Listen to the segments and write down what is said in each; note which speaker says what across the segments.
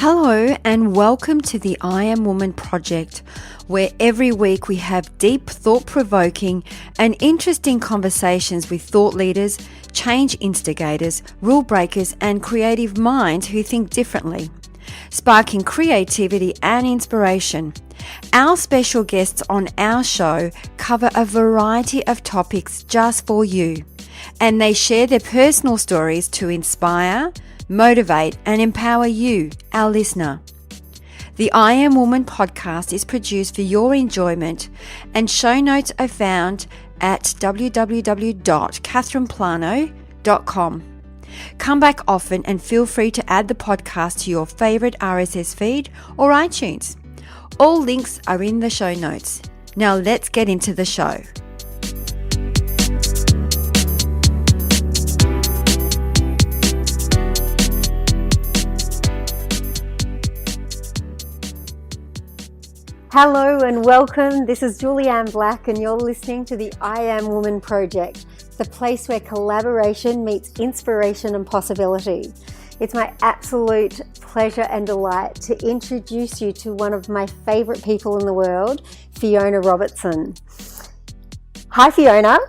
Speaker 1: Hello and welcome to the I Am Woman project, where every week we have deep, thought-provoking and interesting conversations with thought leaders, change instigators, rule breakers and creative minds who think differently, sparking creativity and inspiration. Our special guests on our show cover a variety of topics just for you, and they share their personal stories to inspire, motivate and empower you, our listener. The I Am Woman podcast is produced for your enjoyment, and show notes are found at www.catherineplano.com. Come back often and feel free to add the podcast to your favourite RSS feed or iTunes. All links are in the show notes. Now let's get into the show. Hello and welcome. This is Julianne Black and you're listening to the I Am Woman project, the place where collaboration meets inspiration and possibility. It's my absolute pleasure and delight to introduce you to one of my favourite people in the world, Fiona Robertson. Hi Fiona.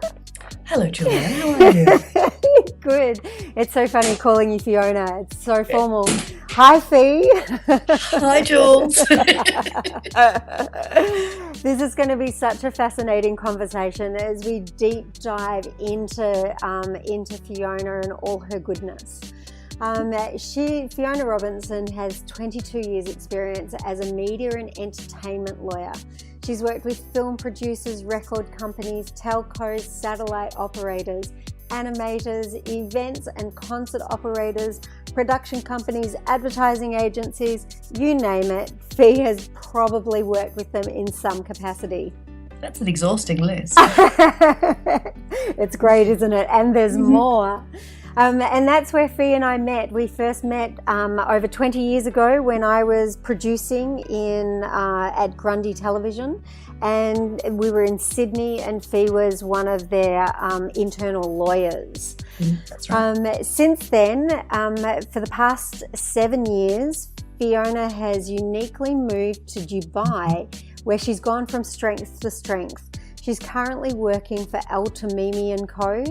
Speaker 2: Hello Julianne, how are you?
Speaker 1: Good. It's so funny calling you Fiona. It's so formal. Hi Fee.
Speaker 2: Hi Jules.
Speaker 1: This is going to be such a fascinating conversation as we deep dive into Fiona and all her goodness. Fiona Robertson has 22 years experience as a media and entertainment lawyer. She's worked with film producers, record companies, telcos, satellite operators, animators, events and concert operators, production companies, advertising agencies, you name it. Fee has probably worked with them in some capacity.
Speaker 2: That's an exhausting list.
Speaker 1: It's great, isn't it? And there's more. And that's where Fee and I met. We first met over 20 years ago when I was producing at Grundy Television, and we were in Sydney and Fee was one of their internal lawyers.
Speaker 2: That's right.
Speaker 1: Since then, for the past 7 years, Fiona has uniquely moved to Dubai, where she's gone from strength to strength. She's currently working for El Tamimi & Co.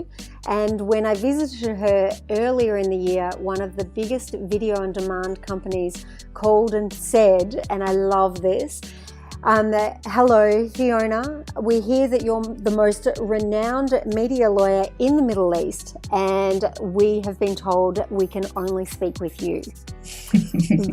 Speaker 1: And when I visited her earlier in the year, one of the biggest video on demand companies called and said, and I love this, hello Fiona, we hear that you're the most renowned media lawyer in the Middle East and we have been told we can only speak with you.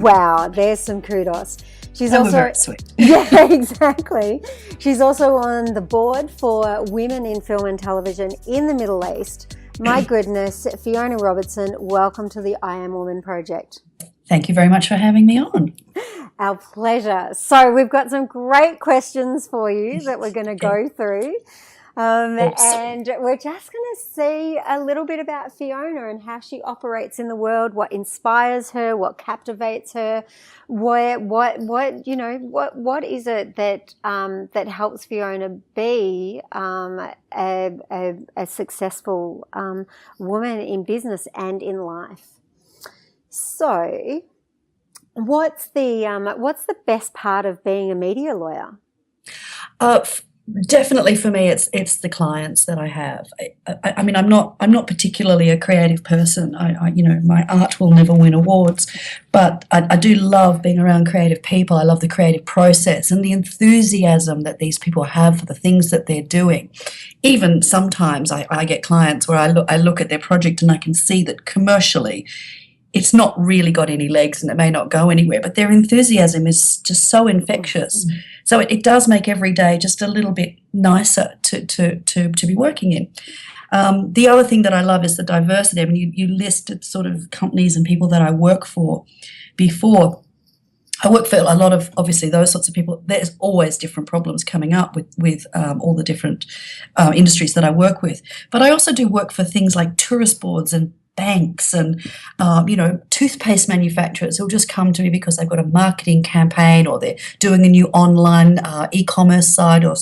Speaker 1: Wow, there's some kudos. She's also
Speaker 2: very sweet.
Speaker 1: Yeah, exactly. She's also on the board for Women in Film and Television in the Middle East. My goodness, Fiona Robertson, welcome to the I Am Woman project.
Speaker 2: Thank you very much for having me on.
Speaker 1: Our pleasure. So we've got some great questions for you that we're going to go through.
Speaker 2: Awesome.
Speaker 1: And we're just going to see a little bit about Fiona and how she operates in the world, what inspires her, what captivates her, what is it that helps Fiona be a successful woman in business and in life. So, what's the best part of being a media lawyer?
Speaker 2: Definitely for me, it's the clients that I have. I mean, I'm not particularly a creative person. My art will never win awards, but I do love being around creative people. I love the creative process and the enthusiasm that these people have for the things that they're doing. Even sometimes I get clients where I look at their project and I can see that commercially it's not really got any legs and it may not go anywhere, but their enthusiasm is just so infectious. Mm-hmm. So it does make every day just a little bit nicer to be working in. The other thing that I love is the diversity. I mean, you listed sort of companies and people that I work for before. I work for a lot of, obviously, those sorts of people. There's always different problems coming up with all the different industries that I work with. But I also do work for things like tourist boards and banks and, toothpaste manufacturers who'll just come to me because they've got a marketing campaign or they're doing a new online e-commerce site or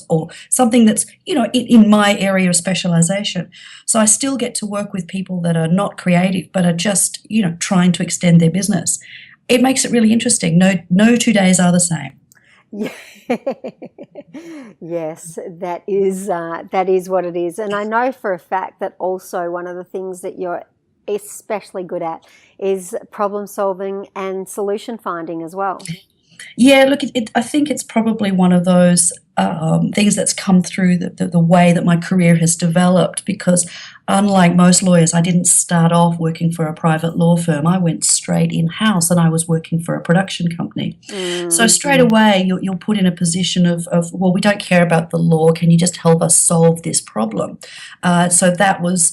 Speaker 2: something that's, in my area of specialization. So I still get to work with people that are not creative but are just, trying to extend their business. it makes it really interesting. No 2 days are the same.
Speaker 1: Yeah. Yes, that is what it is. And I know for a fact that also one of the things that you're especially good at is problem solving and solution finding as well.
Speaker 2: Yeah, look, I think it's probably one of those things that's come through the way that my career has developed, because unlike most lawyers, I didn't start off working for a private law firm. I went straight in-house and I was working for a production company. So straight away, you're put in a position of, well, we don't care about the law. Can you just help us solve this problem? So that was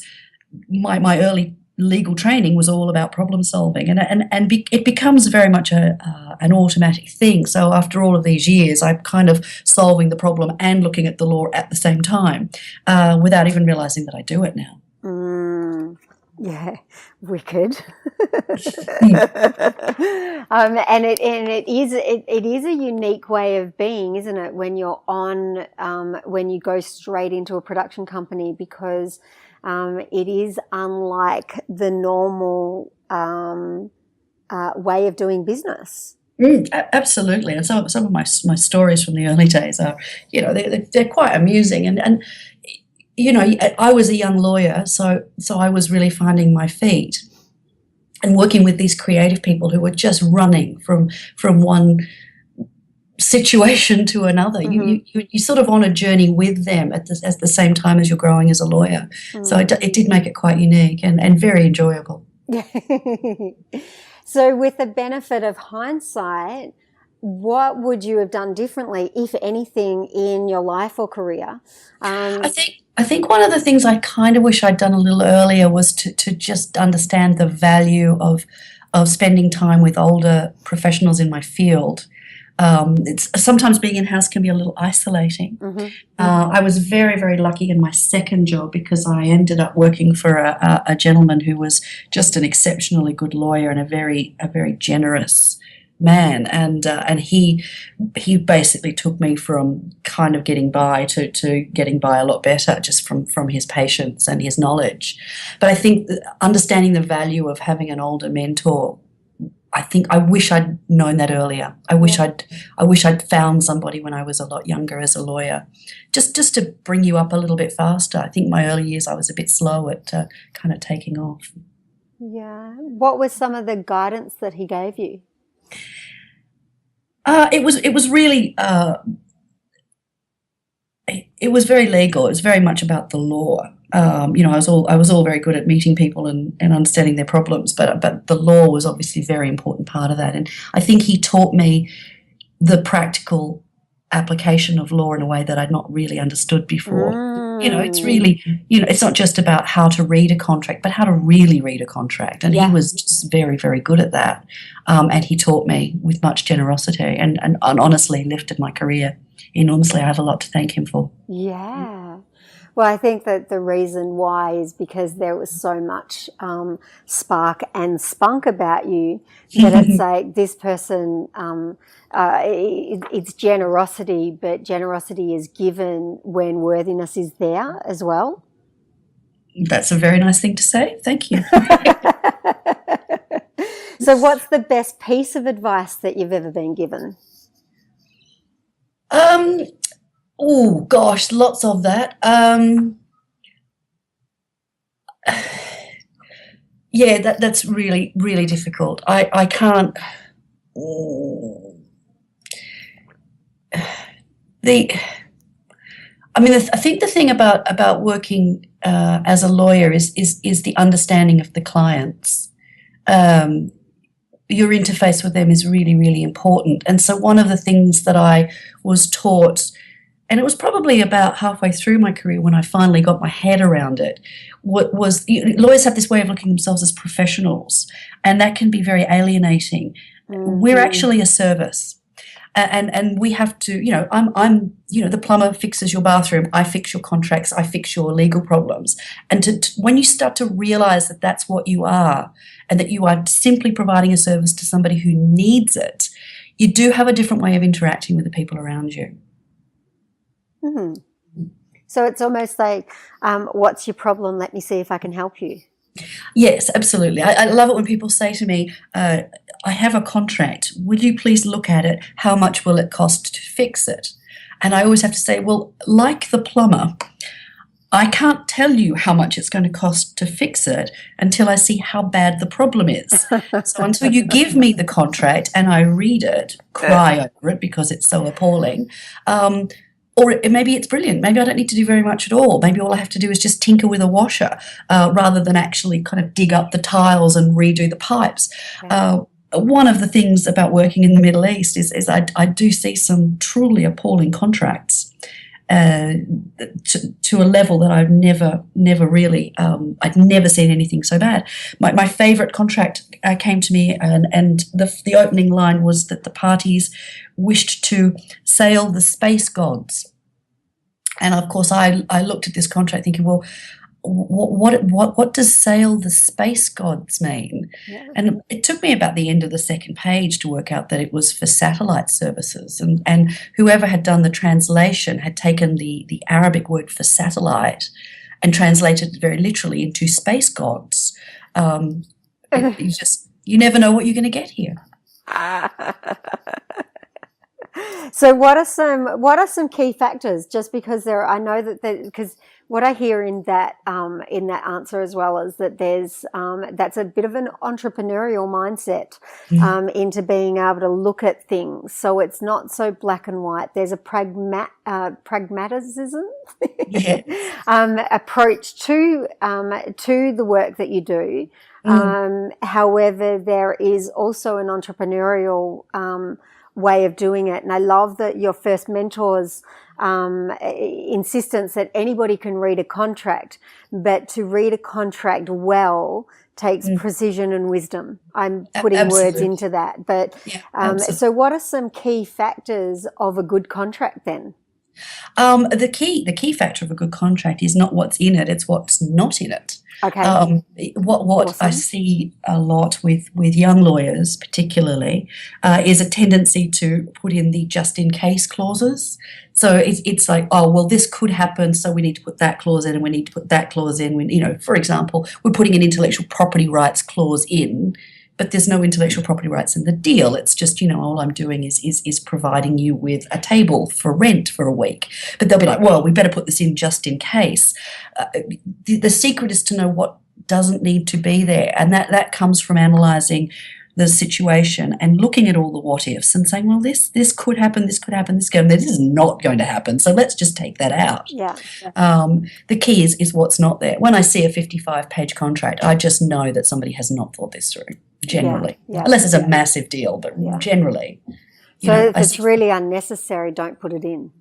Speaker 2: my early legal training was all about problem solving, and it becomes very much an automatic thing. So after all of these years, I'm kind of solving the problem and looking at the law at the same time, without even realizing that I do it now.
Speaker 1: Yeah, wicked. And it is a unique way of being, isn't it? When you're when you go straight into a production company, because it is unlike the normal way of doing business.
Speaker 2: Absolutely, and some of my stories from the early days are, they're quite amusing, and I was a young lawyer, so I was really finding my feet and working with these creative people who were just running from one situation to another. You sort of on a journey with them at the same time as you're growing as a lawyer. So it did make it quite unique and very enjoyable.
Speaker 1: So with the benefit of hindsight, what would you have done differently, if anything, in your life or career?
Speaker 2: I think one of the things I kind of wish I'd done a little earlier was to just understand the value of spending time with older professionals in my field. It's sometimes being in-house can be a little isolating. I was very, very lucky in my second job, because I ended up working for a gentleman who was just an exceptionally good lawyer and a very generous man, and he basically took me from kind of getting by to getting by a lot better, just from his patience and his knowledge. But I think understanding the value of having an older mentor, I wish I'd known that earlier. I wish I'd found somebody when I was a lot younger as a lawyer, just to bring you up a little bit faster. I think my early years I was a bit slow at kind of taking off.
Speaker 1: Yeah. What was some of the guidance that he gave you?
Speaker 2: It was really it was very legal. It was very much about the law. I was all very good at meeting people and understanding their problems, but the law was obviously a very important part of that. And I think he taught me the practical application of law in a way that I'd not really understood before. It's really, it's not just about how to read a contract, but how to really read a contract. And he was just very, very good at that. And he taught me with much generosity and honestly lifted my career enormously. I have a lot to thank him for.
Speaker 1: Yeah. Well, I think that the reason why is because there was so much spark and spunk about you that it's like this person, it's generosity, but generosity is given when worthiness is there as well.
Speaker 2: That's a very nice thing to say. Thank you.
Speaker 1: So what's the best piece of advice that you've ever been given?
Speaker 2: Oh gosh, lots of that. Yeah, that's really, really difficult. I can't. I think the thing about working as a lawyer is the understanding of the clients. Your interface with them is really, really important. And so one of the things that I was taught, and it was probably about halfway through my career when I finally got my head around it, was lawyers have this way of looking at themselves as professionals, and that can be very alienating. We're actually a service. And we have to, I'm the plumber fixes your bathroom, I fix your contracts, I fix your legal problems. And when you start to realize that that's what you are, and that you are simply providing a service to somebody who needs it, you do have a different way of interacting with the people around you.
Speaker 1: So it's almost like, what's your problem? Let me see if I can help you.
Speaker 2: Yes, absolutely. I love it when people say to me, I have a contract. Would you please look at it? How much will it cost to fix it? And I always have to say, well, like the plumber, I can't tell you how much it's going to cost to fix it until I see how bad the problem is. So until you give me the contract and I read it, cry over it because it's so appalling, maybe it's brilliant. Maybe I don't need to do very much at all. Maybe all I have to do is just tinker with a washer rather than actually kind of dig up the tiles and redo the pipes. One of the things about working in the Middle East is I do see some truly appalling contracts to a level that I've never really, I'd never seen anything so bad. My favourite contract came to me, and the opening line was that the parties wished to sail the space gods. And of course, I looked at this contract thinking, well, what does sail the space gods mean? Yeah. And it took me about the end of the second page to work out that it was for satellite services, and whoever had done the translation had taken the Arabic word for satellite and translated it very literally into space gods. You never know what you're going to get here.
Speaker 1: So what are some key factors? Just because I know that because what I hear in that answer as well is that there's that's a bit of an entrepreneurial mindset into being able to look at things. So it's not so black and white. There's a pragmatism approach to the work that you do. However, there is also an entrepreneurial way of doing it. And I love that your first mentor's insistence that anybody can read a contract, but to read a contract well takes precision and wisdom. I'm putting words into that. But so what are some key factors of a good contract then?
Speaker 2: The key factor of a good contract is not what's in it, it's what's not in it.
Speaker 1: Okay.
Speaker 2: What
Speaker 1: awesome.
Speaker 2: I see a lot with young lawyers particularly is a tendency to put in the just in case clauses. So it's like, oh, well, this could happen, so we need to put that clause in and we need to put that clause in. When, for example, we're putting an intellectual property rights clause in, but there's no intellectual property rights in the deal. It's just, all I'm doing is providing you with a table for rent for a week. But they'll be like, well, we better put this in just in case. The secret is to know what doesn't need to be there. And that comes from analysing the situation and looking at all the what ifs and saying, well, this could happen, this could happen, this is not going to happen. So let's just take that out.
Speaker 1: Yeah.
Speaker 2: The key is what's not there. When I see a 55-page contract, I just know that somebody has not thought this through. Generally, unless it's a massive deal, but generally.
Speaker 1: So if it's really unnecessary, don't put it in.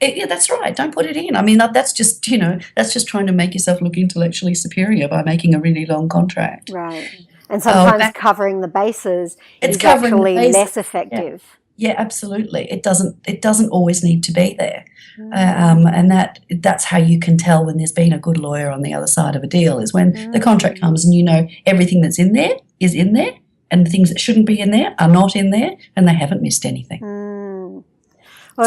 Speaker 2: Yeah, that's right. Don't put it in. I mean, that's just trying to make yourself look intellectually superior by making a really long contract.
Speaker 1: Right. And sometimes covering the bases is actually less effective.
Speaker 2: Yeah, absolutely. It doesn't always need to be there. And that's how you can tell when there's been a good lawyer on the other side of a deal, is when the contract comes and everything that's in there is in there, and the things that shouldn't be in there are not in there, and they haven't missed anything.
Speaker 1: Well,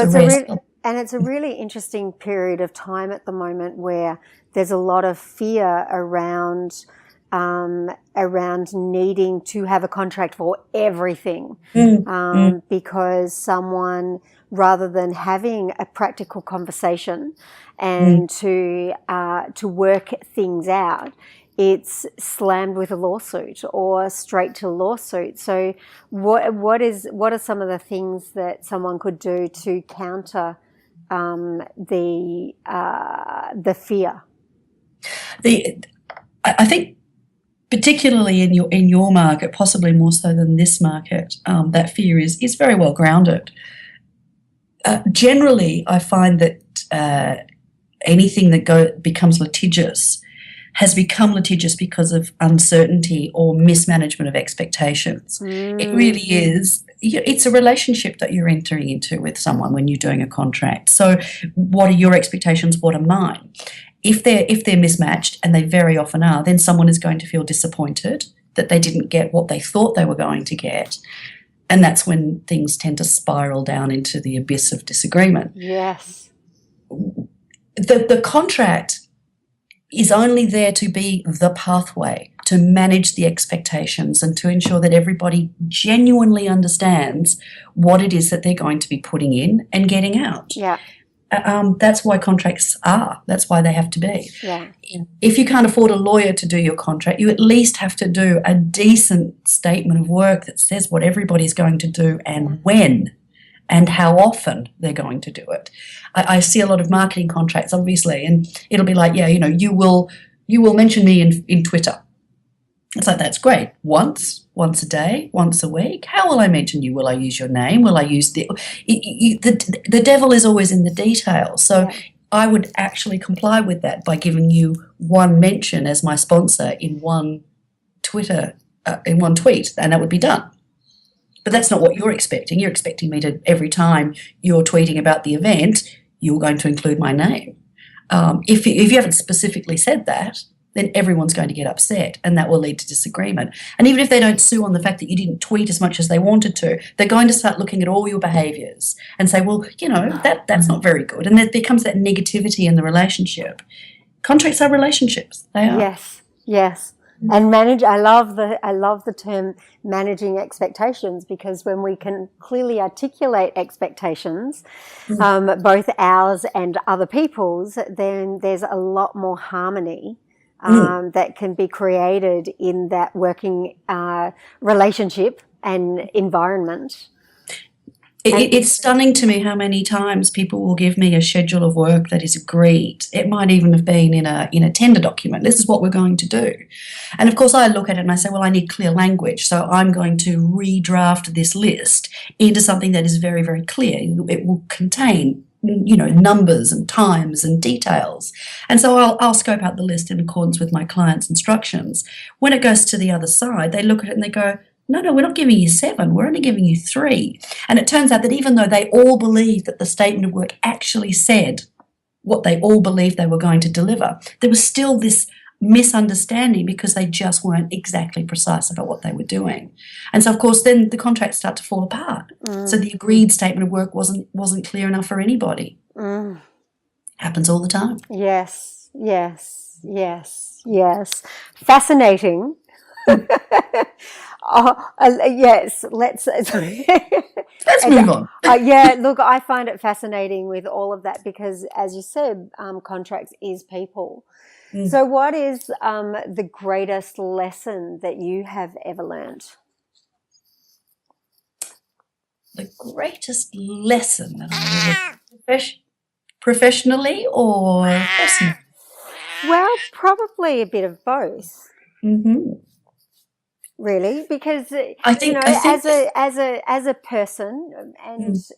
Speaker 1: it's a really interesting period of time at the moment where there's a lot of fear around needing to have a contract for everything, because someone, rather than having a practical conversation and to work things out, it's slammed with a lawsuit or straight to lawsuit. So what are some of the things that someone could do to counter the fear?
Speaker 2: I think particularly in your market, possibly more so than this market, that fear is very well grounded. Generally, I find that anything that becomes litigious has become litigious because of uncertainty or mismanagement of expectations. It really is. It's a relationship that you're entering into with someone when you're doing a contract. So what are your expectations? What are mine? If they're mismatched, and they very often are, then someone is going to feel disappointed that they didn't get what they thought they were going to get. And that's when things tend to spiral down into the abyss of disagreement.
Speaker 1: Yes.
Speaker 2: The contract is only there to be the pathway, to manage the expectations and to ensure that everybody genuinely understands what it is that they're going to be putting in and getting out.
Speaker 1: Yeah.
Speaker 2: That's why contracts are. That's why they have to be.
Speaker 1: Yeah.
Speaker 2: If you can't afford a lawyer to do your contract, you at least have to do a decent statement of work that says what everybody's going to do and when and how often they're going to do it. I see a lot of marketing contracts, obviously, and it'll be like, yeah, you will mention me in Twitter. It's like, that's great. Once a day, once a week. How will I mention you? Will I use your name? Will I use the devil is always in the details. So I would actually comply with that by giving you one mention as my sponsor in one tweet, and that would be done. But that's not what you're expecting. You're expecting me to, every time you're tweeting about the event, you're going to include my name. If you haven't specifically said that, then everyone's going to get upset, and that will lead to disagreement. And even if they don't sue on the fact that you didn't tweet as much as they wanted to, they're going to start looking at all your behaviours and say, well, that's not very good. And there becomes that negativity in the relationship. Contracts are relationships. They are.
Speaker 1: Yes. And I love the term managing expectations, because when we can clearly articulate expectations, both ours and other people's, then there's a lot more harmony that can be created in that working relationship and environment.
Speaker 2: It's stunning to me how many times people will give me a schedule of work that is agreed. It might even have been in a tender document. This is what we're going to do. And of course I look at it and I say, well, I need clear language. So I'm going to redraft this list into something that is very, very clear. It will contain numbers and times and details. And so I'll scope out the list in accordance with my client's instructions. When it goes to the other side, they look at it and they go, no, we're not giving you 7, we're only giving you 3. And it turns out that even though they all believed that the statement of work actually said what they all believed they were going to deliver, there was still this misunderstanding because they just weren't exactly precise about what they were doing. And so, of course, then the contracts start to fall apart. So the agreed statement of work wasn't clear enough for anybody. Happens all the time.
Speaker 1: Yes. Fascinating. Yes, let's
Speaker 2: move on.
Speaker 1: Look, I find it fascinating with all of that because, as you said, contracts is people. So what is the greatest lesson that you have ever learned?
Speaker 2: The greatest lesson that I ever professionally or personally?
Speaker 1: Well, probably a bit of both. Really, because
Speaker 2: I think
Speaker 1: as a person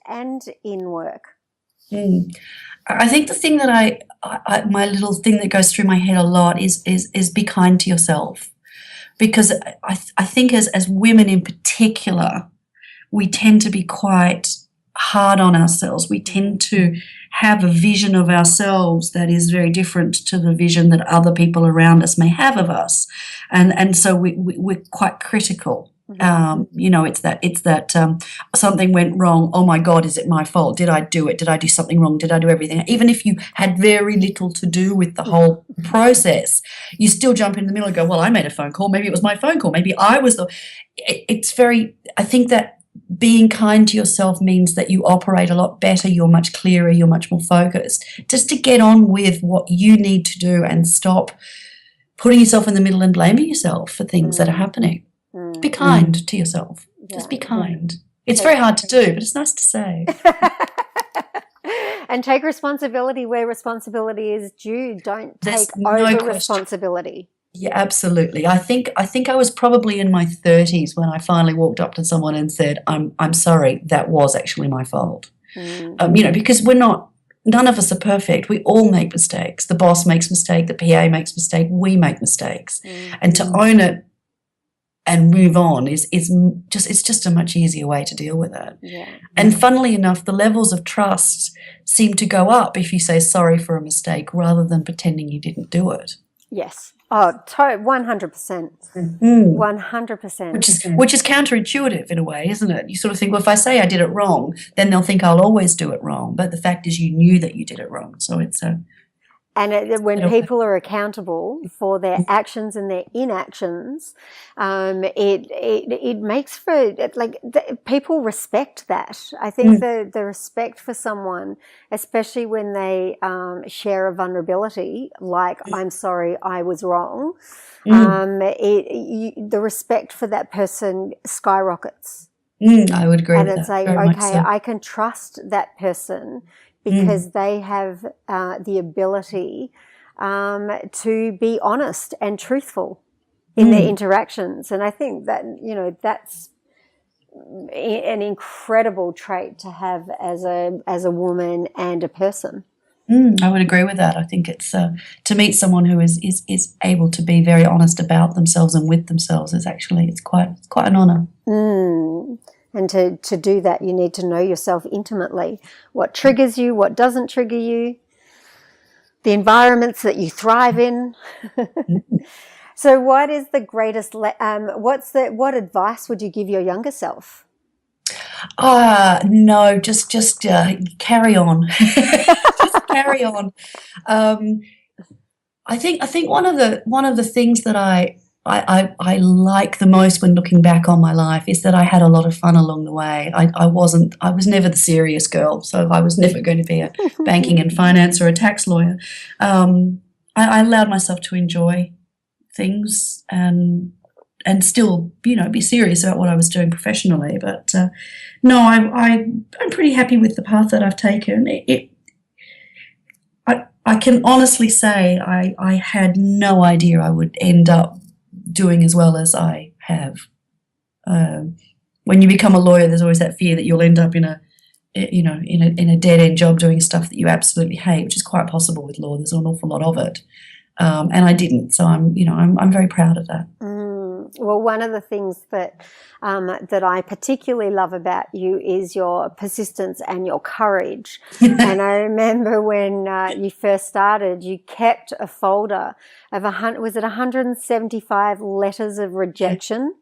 Speaker 1: and in work.
Speaker 2: I think the thing that I my little thing that goes through my head a lot is be kind to yourself, because I think as women in particular, we tend to be quite hard on ourselves. We tend to have a vision of ourselves that is very different to the vision that other people around us may have of us, and so we're quite critical. It's that something went wrong. Oh my God, is it my fault? Did I do it? Did I do something wrong? Did I do everything? Even if you had very little to do with the whole process, you still jump in the middle and go, well, I made a phone call. Maybe it was my phone call. Maybe I was I think that being kind to yourself means that you operate a lot better. You're much clearer. You're much more focused. Just to get on with what you need to do and stop putting yourself in the middle and blaming yourself for things that are happening. Be kind to yourself. Just be kind. It's very hard to do, but it's nice to say.
Speaker 1: And take responsibility where responsibility is due. Don't take over responsibility. Yeah,
Speaker 2: absolutely. I think I was probably in my 30s when I finally walked up to someone and said, I'm sorry, that was actually my fault. Because none of us are perfect. We all make mistakes. The boss makes mistakes, the PA makes mistakes, we make mistakes. And to own it and move on is just a much easier way to deal with it.
Speaker 1: Yeah.
Speaker 2: And funnily enough, the levels of trust seem to go up if you say sorry for a mistake rather than pretending you didn't do it.
Speaker 1: Yes. Oh, 100%. 100%.
Speaker 2: Which is counterintuitive in a way, isn't it? You sort of think, well, if I say I did it wrong, then they'll think I'll always do it wrong. But the fact is you knew that you did it wrong. So it's
Speaker 1: when people are accountable for their actions and their inactions, it makes for people respect that. I think the respect for someone, especially when they share a vulnerability, like I'm sorry, I was wrong. The respect for that person skyrockets.
Speaker 2: I would agree with that.
Speaker 1: And it's like, okay, I can trust that person because they have the ability to be honest and truthful in their interactions. And I think that, that's an incredible trait to have as a woman and a person.
Speaker 2: I would agree with that. I think it's to meet someone who is able to be very honest about themselves and with themselves is actually it's quite an honour.
Speaker 1: And to do that, you need to know yourself intimately. What triggers you, what doesn't trigger you, the environments that you thrive in. So what is the greatest, what advice would you give your younger self?
Speaker 2: No, just carry on. Just carry on. I think one of the things that I like the most when looking back on my life is that I had a lot of fun along the way. I was never the serious girl, so I was never going to be a banking and finance or a tax lawyer. I allowed myself to enjoy things and still, be serious about what I was doing professionally. But no, I'm pretty happy with the path that I've taken. I can honestly say I had no idea I would end up doing as well as I have. When you become a lawyer, there's always that fear that you'll end up in a dead end job doing stuff that you absolutely hate, which is quite possible with law. There's an awful lot of it, and I didn't. So I'm very proud of that.
Speaker 1: Well, one of the things that I particularly love about you is your persistence and your courage. And I remember when you first started, you kept a folder of 175 letters of rejection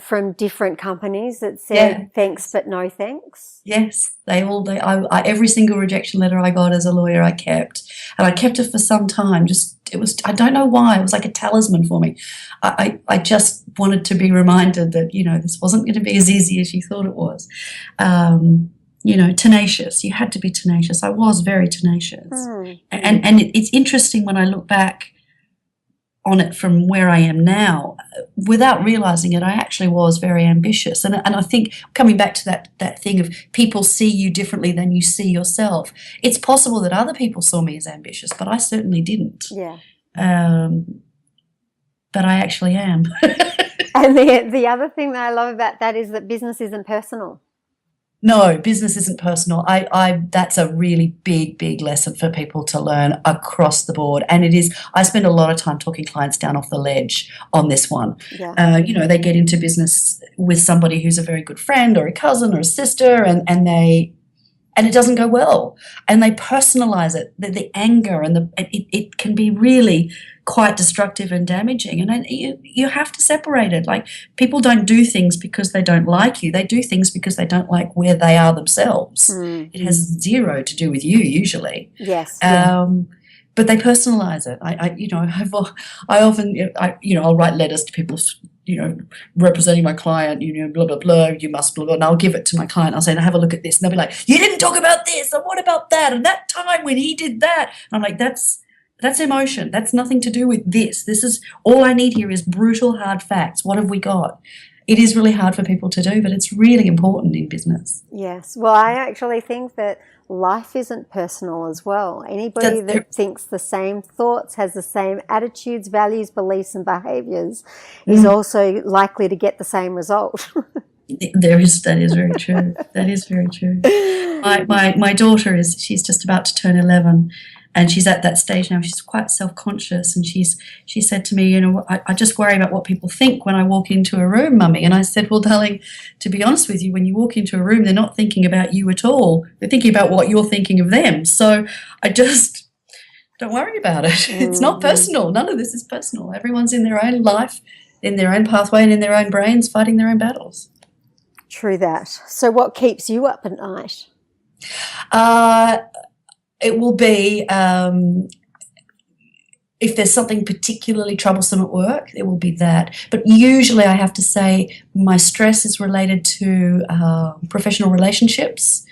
Speaker 1: from different companies that said thanks but no thanks.
Speaker 2: Yes, every single rejection letter I got as a lawyer I kept, and I kept it for some time. I don't know why, it was like a talisman for me. I just wanted to be reminded that this wasn't going to be as easy as you thought it was. Tenacious. You had to be tenacious. I was very tenacious, and it's interesting when I look back on it from where I am now, without realizing it, I actually was very ambitious. And I think coming back to that thing of people see you differently than you see yourself, it's possible that other people saw me as ambitious, but I certainly didn't.
Speaker 1: Yeah.
Speaker 2: But I actually am.
Speaker 1: And the other thing that I love about that is that business isn't personal.
Speaker 2: No, business isn't personal. That's a really big lesson for people to learn across the board. And it is, I spend a lot of time talking clients down off the ledge on this one.
Speaker 1: Yeah.
Speaker 2: They get into business with somebody who's a very good friend or a cousin or a sister, and it doesn't go well. And they personalize it, the anger, and it can be really quite destructive and damaging. And you have to separate it. Like, people don't do things because they don't like you. They do things because they don't like where they are themselves. It has zero to do with you usually.
Speaker 1: Yes.
Speaker 2: But they personalize it. I often I'll write letters to people, representing my client, blah, blah, blah, you must, blah, blah, and I'll give it to my client. I'll say, now have a look at this. And they'll be like, you didn't talk about this, and what about that, and that time when he did that. And I'm like, that's emotion. That's nothing to do with this. This is, all I need here is brutal, hard facts. What have we got? It is really hard for people to do, but it's really important in business.
Speaker 1: Yes. Well, I actually think that life isn't personal as well. Anybody that thinks the same thoughts, has the same attitudes, values, beliefs, and behaviours is also likely to get the same result.
Speaker 2: That is very true. That is very true. My daughter she's just about to turn 11, and she's at that stage now. She's quite self-conscious, and she said to me, I just worry about what people think when I walk into a room, Mummy. And I said, well, darling, to be honest with you, when you walk into a room, they're not thinking about you at all. They're thinking about what you're thinking of them. So I just don't worry about it. It's not personal. None of this is personal. Everyone's in their own life, in their own pathway, and in their own brains, fighting their own battles.
Speaker 1: True that. So what keeps you up at night?
Speaker 2: It will be if there's something particularly troublesome at work, it will be that. But usually I have to say my stress is related to professional relationships.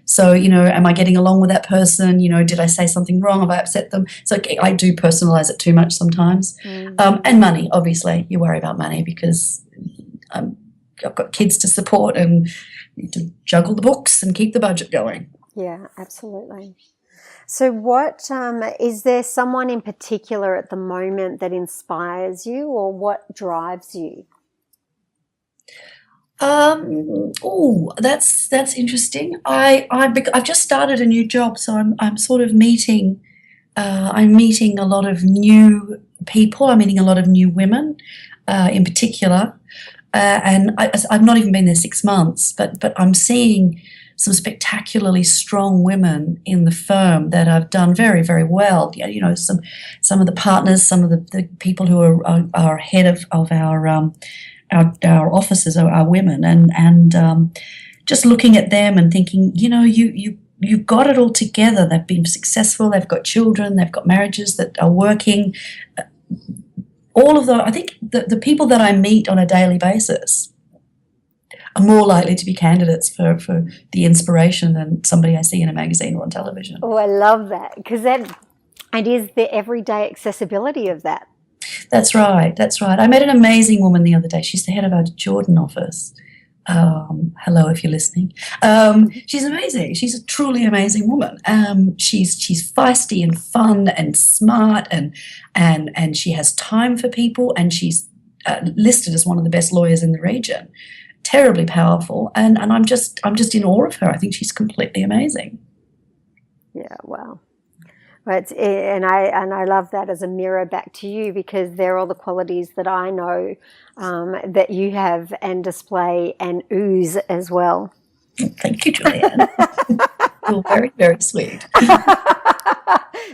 Speaker 2: So, am I getting along with that person? Did I say something wrong? Have I upset them? So I do personalize it too much sometimes. And money, obviously. You worry about money because I've got kids to support and need to juggle the books and keep the budget going.
Speaker 1: Yeah, absolutely. So what is there someone in particular at the moment that inspires you, or what drives you?
Speaker 2: That's interesting. I've just started a new job, so I'm sort of meeting. I'm meeting a lot of new people. I'm meeting a lot of new women, in particular, and I've not even been there 6 months, but I'm seeing some spectacularly strong women in the firm that have done very, very well. Some of the partners, some of the people who are head of our officers are women, and just looking at them and thinking, you've got it all together. They've been successful. They've got children. They've got marriages that are working. All of I think the people that I meet on a daily basis are more likely to be candidates for the inspiration than somebody I see in a magazine or on television.
Speaker 1: Oh, I love that, because it is the everyday accessibility of that.
Speaker 2: That's right. I met an amazing woman the other day. She's the head of our Jordan office. Hello, if you're listening. She's amazing. She's a truly amazing woman. She's feisty and fun and smart, and she has time for people, and she's listed as one of the best lawyers in the region. Terribly powerful, and I'm just in awe of her. I think she's completely amazing.
Speaker 1: Yeah, wow. But I love that as a mirror back to you, because they're all the qualities that I know that you have and display and ooze as well.
Speaker 2: Thank you, Julianne. You're very, very sweet.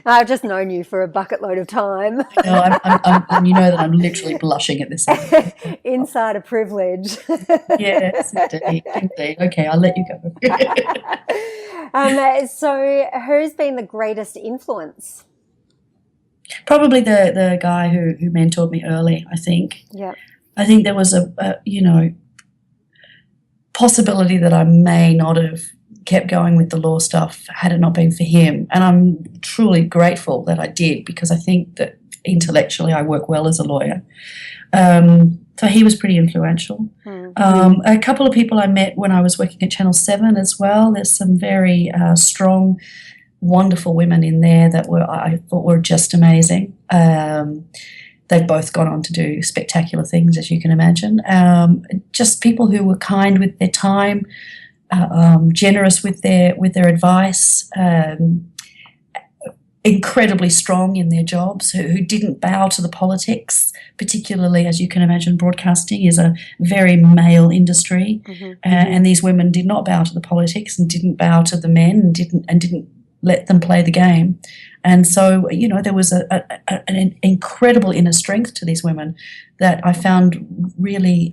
Speaker 1: I've just known you for a bucket load of time.
Speaker 2: No, I'm you know that I'm literally blushing at this.
Speaker 1: Insider privilege.
Speaker 2: Yes, indeed. Okay, I'll let you go.
Speaker 1: So who's been the greatest influence?
Speaker 2: Probably the guy who mentored me early, I think.
Speaker 1: Yeah.
Speaker 2: I think there was a possibility that I may not have kept going with the law stuff had it not been for him. And I'm truly grateful that I did, because I think that intellectually I work well as a lawyer. So he was pretty influential. A couple of people I met when I was working at Channel 7 as well. There's some very strong, wonderful women in there that I thought were just amazing. They've both gone on to do spectacular things, as you can imagine. Just people who were kind with their time, generous with their advice, incredibly strong in their jobs, who didn't bow to the politics, particularly, as you can imagine, broadcasting is a very male industry, and these women did not bow to the politics and didn't bow to the men and didn't let them play the game. And so, there was an incredible inner strength to these women that I found really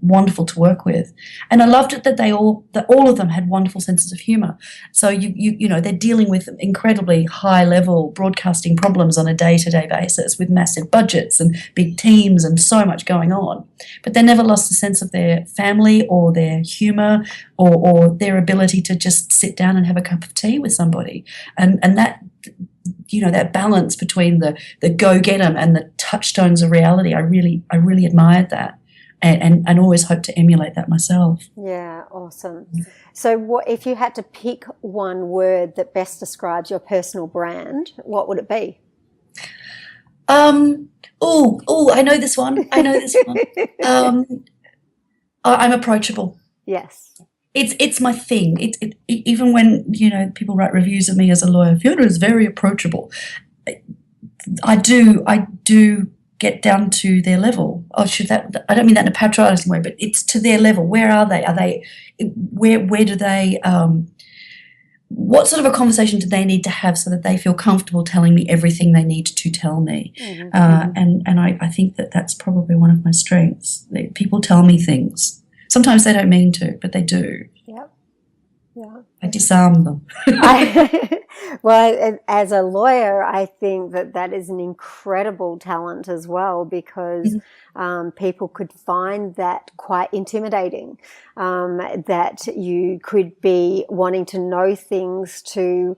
Speaker 2: wonderful to work with. And I loved it that all of them had wonderful senses of humour. So they're dealing with incredibly high level broadcasting problems on a day-to-day basis with massive budgets and big teams and so much going on. But they never lost a sense of their family or their humour or their ability to just sit down and have a cup of tea with somebody. And that that balance between the go-get-em and the touchstones of reality, I really admired that, and always hope to emulate that myself.
Speaker 1: Yeah, awesome. So what if you had to pick one word that best describes your personal brand, what would it be? I know this one. I'm approachable.
Speaker 2: Yes. It's my thing. Even when people write reviews of me as a lawyer, Fiona is very approachable. I do get down to their level. I don't mean that in a patronising way, but it's to their level. Where are they? Are they? Where do they? What sort of a conversation do they need to have so that they feel comfortable telling me everything they need to tell me? And I think that's probably one of my strengths. People tell me things. Sometimes they don't mean to, but they do.
Speaker 1: Yeah.
Speaker 2: I disarm them.
Speaker 1: Well, as a lawyer, I think that that is an incredible talent as well, because people could find that quite intimidating, that you could be wanting to know things to,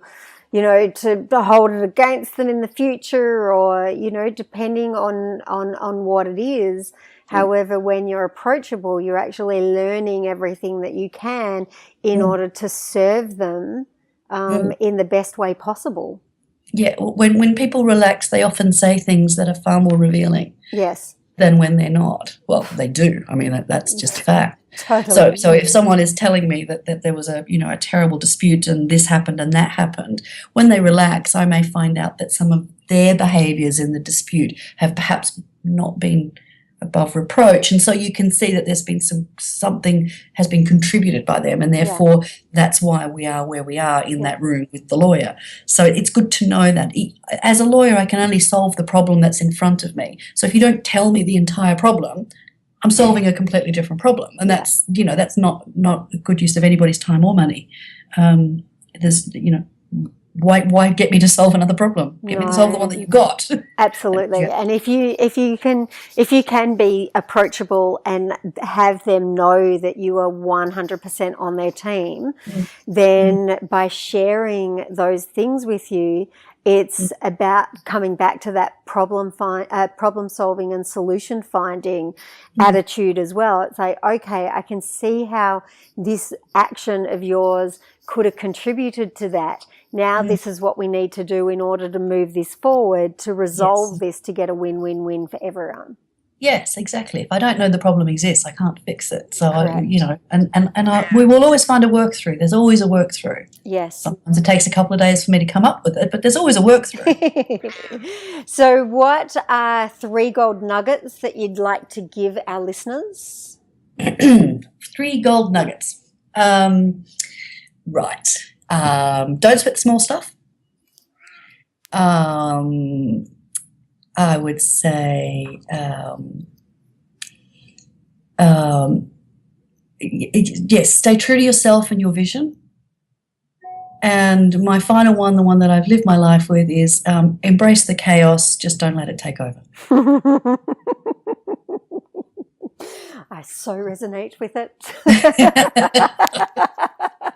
Speaker 1: to hold it against them in the future, or, depending on what it is. However, when you're approachable, you're actually learning everything that you can in order to serve them in the best way possible.
Speaker 2: Yeah, when people relax, they often say things that are far more revealing.
Speaker 1: Yes.
Speaker 2: Than when they're not. Well, they do. I mean, that's just a fact.
Speaker 1: Totally.
Speaker 2: So if someone is telling me that there was a terrible dispute and this happened and that happened, when they relax, I may find out that some of their behaviours in the dispute have perhaps not been above reproach, and so you can see that there's been something has been contributed by them, and therefore that's why we are where we are in that room with the lawyer. So it's good to know that as a lawyer I can only solve the problem that's in front of me. So if you don't tell me the entire problem, I'm solving a completely different problem, and that's that's not a good use of anybody's time or money. There's why get me to solve another problem? Get me to solve the one that you got.
Speaker 1: Absolutely. And if you can be approachable and have them know that you are 100% on their team, then by sharing those things with you, it's about coming back to that problem solving and solution finding attitude as well. It's like, okay, I can see how this action of yours could have contributed to that. Now this is what we need to do in order to move this forward, to resolve this, to get a win-win-win for everyone.
Speaker 2: Yes, exactly. If I don't know the problem exists, I can't fix it. So,
Speaker 1: Correct.
Speaker 2: we will always find a work through. There's always a work through.
Speaker 1: Yes.
Speaker 2: Sometimes it takes a couple of days for me to come up with it, but there's always a work through.
Speaker 1: So what are 3 gold nuggets that you'd like to give our listeners?
Speaker 2: 3 gold nuggets. Right. Don't sweat the small stuff. I would say yes, stay true to yourself and your vision. And my final one, the one that I've lived my life with, is embrace the chaos, just don't let it take over.
Speaker 1: I so resonate with it.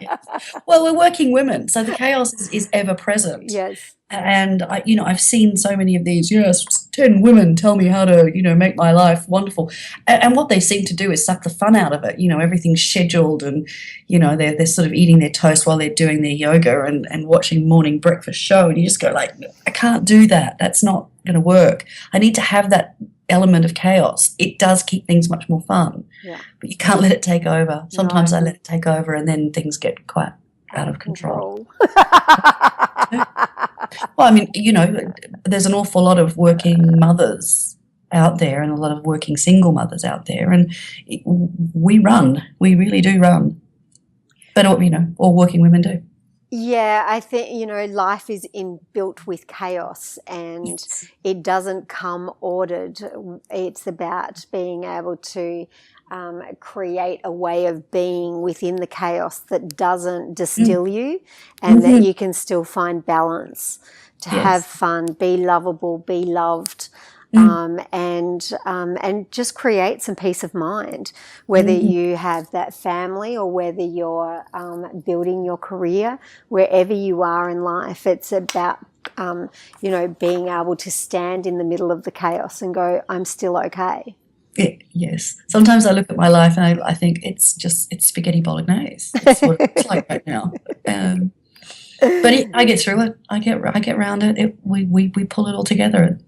Speaker 2: Yes. Well, we're working women, so the chaos is ever present.
Speaker 1: Yes.
Speaker 2: And I've seen so many of these. 10 women tell me how to make my life wonderful, and what they seem to do is suck the fun out of it. Everything's scheduled, and they're sort of eating their toast while they're doing their yoga and watching morning breakfast show, and you just go like, I can't do that. That's not going to work. I need to have that element of chaos. It does keep things much more fun, but you can't let it take over. Sometimes I let it take over, and then things get quite out of control. Well, I mean, there's an awful lot of working mothers out there and a lot of working single mothers out there, and we really do run, but all working women do.
Speaker 1: Yeah, I think, life is built with chaos, and it doesn't come ordered. It's about being able to create a way of being within the chaos that doesn't distill you, and that you can still find balance, to have fun, be lovable, be loved. And just create some peace of mind, whether you have that family or whether you're building your career, wherever you are in life. It's about being able to stand in the middle of the chaos and go, I'm still okay.
Speaker 2: Yes. Sometimes I look at my life and I think it's spaghetti bolognese. That's what it's like right now. But I get through it. I get around it. We pull it all together.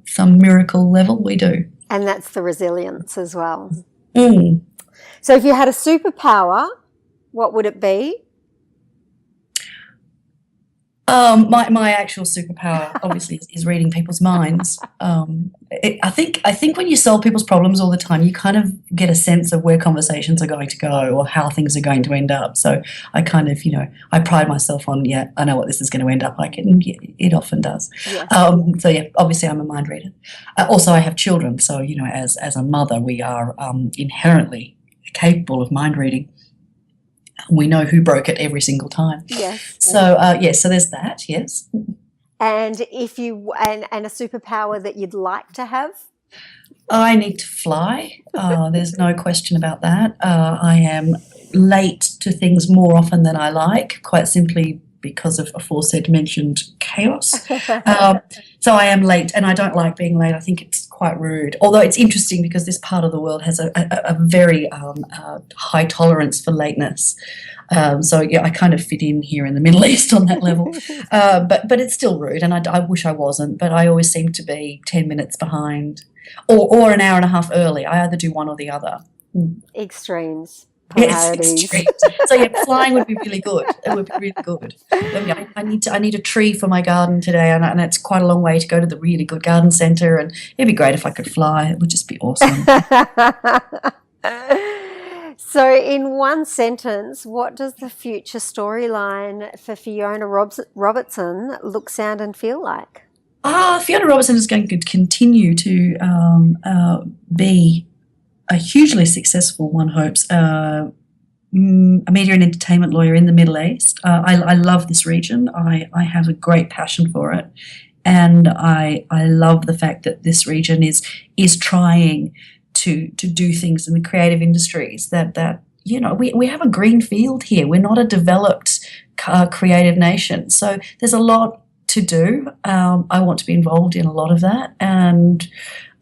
Speaker 2: Some miracle level, we do.
Speaker 1: And that's the resilience as well. So if you had a superpower, what would it be?
Speaker 2: My actual superpower obviously is reading people's minds. I think when you solve people's problems all the time, you kind of get a sense of where conversations are going to go or how things are going to end up. So I kind of, I pride myself on, I know what this is going to end up like, and it often does.
Speaker 1: Yes.
Speaker 2: So obviously I'm a mind reader. Also I have children, so as a mother we are inherently capable of mind reading. We know who broke it every single time.
Speaker 1: Yes.
Speaker 2: So, so there's that, yes.
Speaker 1: And if you and a superpower that you'd like to have?
Speaker 2: I need to fly. There's no question about that. I am late to things more often than I like, quite simply because of aforesaid mentioned chaos. So I am late, and I don't like being late. I think it's quite rude. Although it's interesting because this part of the world has a very high tolerance for lateness. So I kind of fit in here in the Middle East on that level. But it's still rude, and I wish I wasn't. But I always seem to be 10 minutes behind, or an hour and a half early. I either do one or the other.
Speaker 1: Extremes.
Speaker 2: Yes, extremes. So flying would be really good. It would be really good. I need a tree for my garden today, and it's quite a long way to go to the really good garden centre. And it'd be great if I could fly. It would just be awesome.
Speaker 1: So, in one sentence, what does the future storyline for Fiona Robertson look, sound, and feel like?
Speaker 2: Fiona Robertson is going to continue to be a hugely successful, one hopes, a media and entertainment lawyer in the Middle East. I love this region. I have a great passion for it, and I love the fact that this region is trying to do things in the creative industries that we have a green field here. We're not a developed creative nation, so there's a lot to do. I want to be involved in a lot of that, and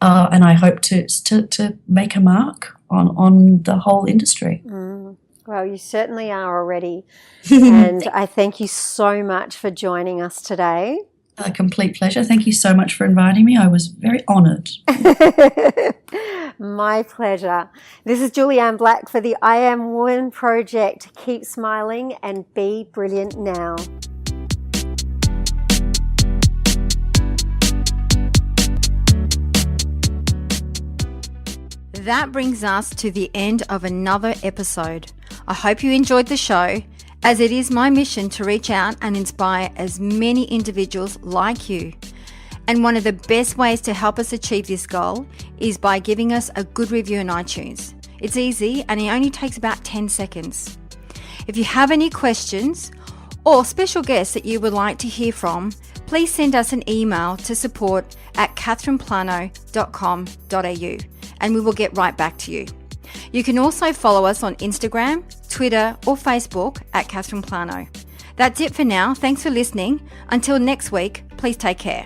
Speaker 2: I hope to make a mark on the whole industry.
Speaker 1: Well, you certainly are already, and I thank you so much for joining us today.
Speaker 2: A complete pleasure. Thank you so much for inviting me. I was very honoured.
Speaker 1: My pleasure. This is Julianne Black for the I Am Woman Project. Keep smiling and be brilliant now. That brings us to the end of another episode. I hope you enjoyed the show, as it is my mission to reach out and inspire as many individuals like you. And one of the best ways to help us achieve this goal is by giving us a good review on iTunes. It's easy and it only takes about 10 seconds. If you have any questions or special guests that you would like to hear from, please send us an email to support@catherineplano.com.au and we will get right back to you. You can also follow us on Instagram, Twitter or Facebook @Catherine Plano. That's it for now. Thanks for listening. Until next week, please take care.